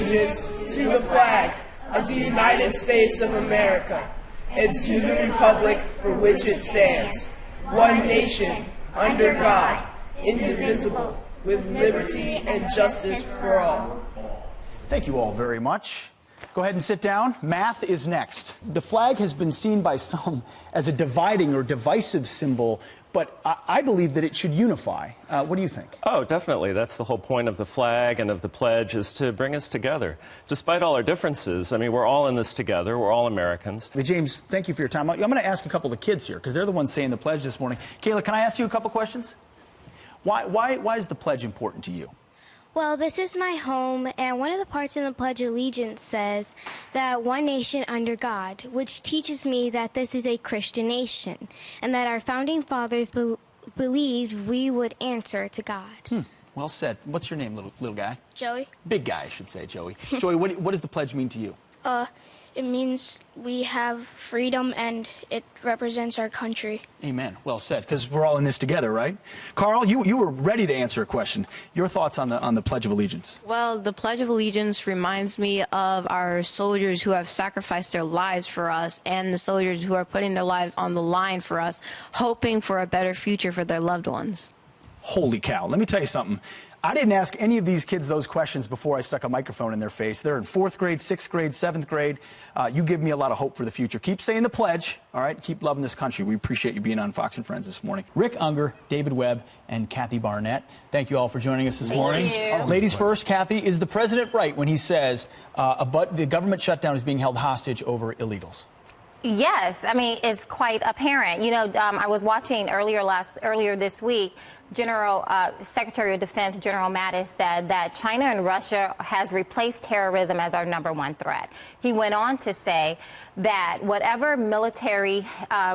allegiance to the flag of the United States of America and to the republic for which it stands, one nation, under God, indivisible, with liberty and justice for all. Thank you all very much. Go ahead and sit down. Math is next. The flag has been seen by some as a dividing or divisive symbol, but I believe that it should unify. What do you think? Oh, definitely. That's the whole point of the flag and of the pledge, is to bring us together. Despite all our differences, I mean, we're all in this together. We're all Americans. James, thank you for your time. I'm going to ask a couple of the kids here, because they're the ones saying the pledge this morning. Kayla, can I ask you a couple questions? Why is the pledge important to you? Well, this is my home, and one of the parts in the Pledge of Allegiance says that one nation under God, which teaches me that this is a Christian nation, and that our founding fathers believed we would answer to God. Well said. What's your name, little guy? Joey? Big guy, I should say, Joey. Joey, what does the pledge mean to you? It means we have freedom, and it represents our country. Amen. Well said, because we're all in this together, right? Carl, you were ready to answer a question. Your thoughts on the Pledge of Allegiance? Well, the Pledge of Allegiance reminds me of our soldiers who have sacrificed their lives for us, and the soldiers who are putting their lives on the line for us, hoping for a better future for their loved ones. Holy cow. Let me tell you something. I didn't ask any of these kids those questions before I stuck a microphone in their face. They're in 4th grade, 6th grade, 7th grade. You give me a lot of hope for the future. Keep saying the pledge, all right? Keep loving this country. We appreciate you being on Fox and Friends this morning. Rick Unger, David Webb, and Kathy Barnette, thank you all for joining us this morning. Ladies first, Kathy, is the president right when he says the government shutdown is being held hostage over illegals? Yes, I mean, it's quite apparent. You know, I was watching earlier this week, Secretary of Defense General Mattis said that China and Russia has replaced terrorism as our #1 threat. He went on to say that whatever military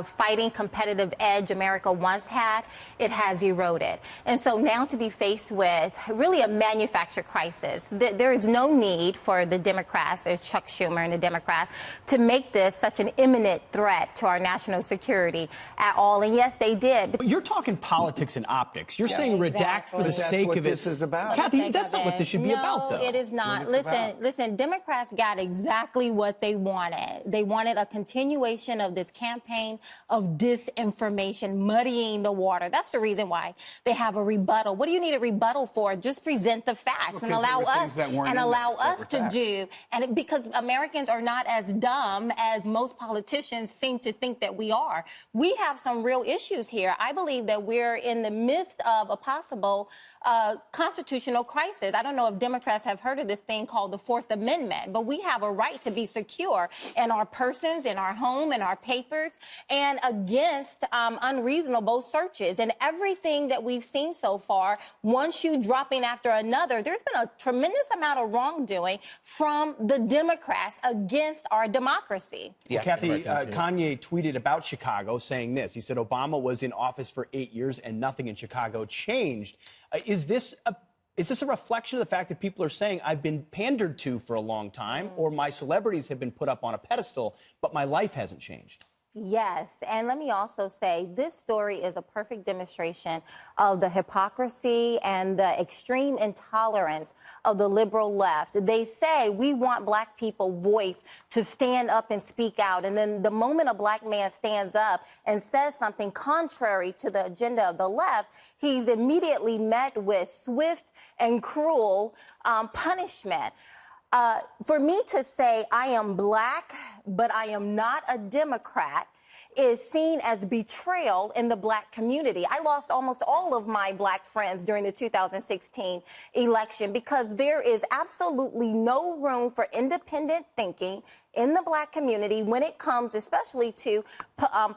fighting competitive edge America once had, it has eroded. And so now to be faced with really a manufactured crisis, there is no need for the Democrats, there's Chuck Schumer and the Democrats, to make this such an imminent threat to our national security at all. And yes, they did. But you're talking politics and optics. You're saying redact for the sake of it. This is about. Kathy, that's not what this should be about, though. No, it is not. Listen, Democrats got exactly what they wanted. They wanted a continuation of this campaign of disinformation, muddying the water. That's the reason why they have a rebuttal. What do you need a rebuttal for? Just present the facts and allow us to do. And because Americans are not as dumb as most politicians seem to think that we are. We have some real issues here. I believe that we're in the midst of a possible constitutional crisis. I don't know if Democrats have heard of this thing called the 4th Amendment, but we have a right to be secure in our persons, in our home, in our papers, and against unreasonable searches. And everything that we've seen so far, one shoe dropping after another, there's been a tremendous amount of wrongdoing from the Democrats against our democracy. Well, Kathy, Kanye tweeted about Chicago saying this. He said Obama was in office for 8 years and nothing in Chicago changed. Is this a reflection of the fact that people are saying I've been pandered to for a long time, or my celebrities have been put up on a pedestal, but my life hasn't changed? Yes, and let me also say this story is a perfect demonstration of the hypocrisy and the extreme intolerance of the liberal left. They say we want black people voice to stand up and speak out, and then the moment a black man stands up and says something contrary to the agenda of the left, he's immediately met with swift and cruel punishment. For me to say I am black, but I am not a Democrat, is seen as betrayal in the black community. I lost almost all of my black friends during the 2016 election because there is absolutely no room for independent thinking in the black community when it comes especially to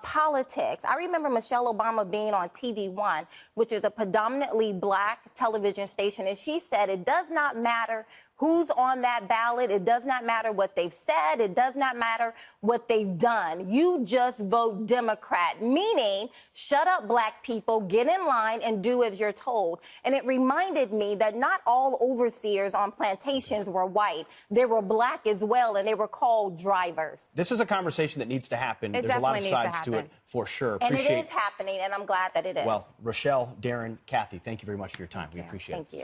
politics. I remember Michelle Obama being on TV One, which is a predominantly black television station, and she said it does not matter who's on that ballot. It does not matter what they've said. It does not matter what they've done. You just vote Democrat, meaning shut up, black people, get in line and do as you're told. And it reminded me that not all overseers on plantations were white. They were black as well, and they were called drivers. This is a conversation that needs to happen. There's a lot of sides to it, for sure. And it is happening, and I'm glad that it is. Well, Rochelle, Darren, Kathy, thank you very much for your time. We appreciate it. Thank you.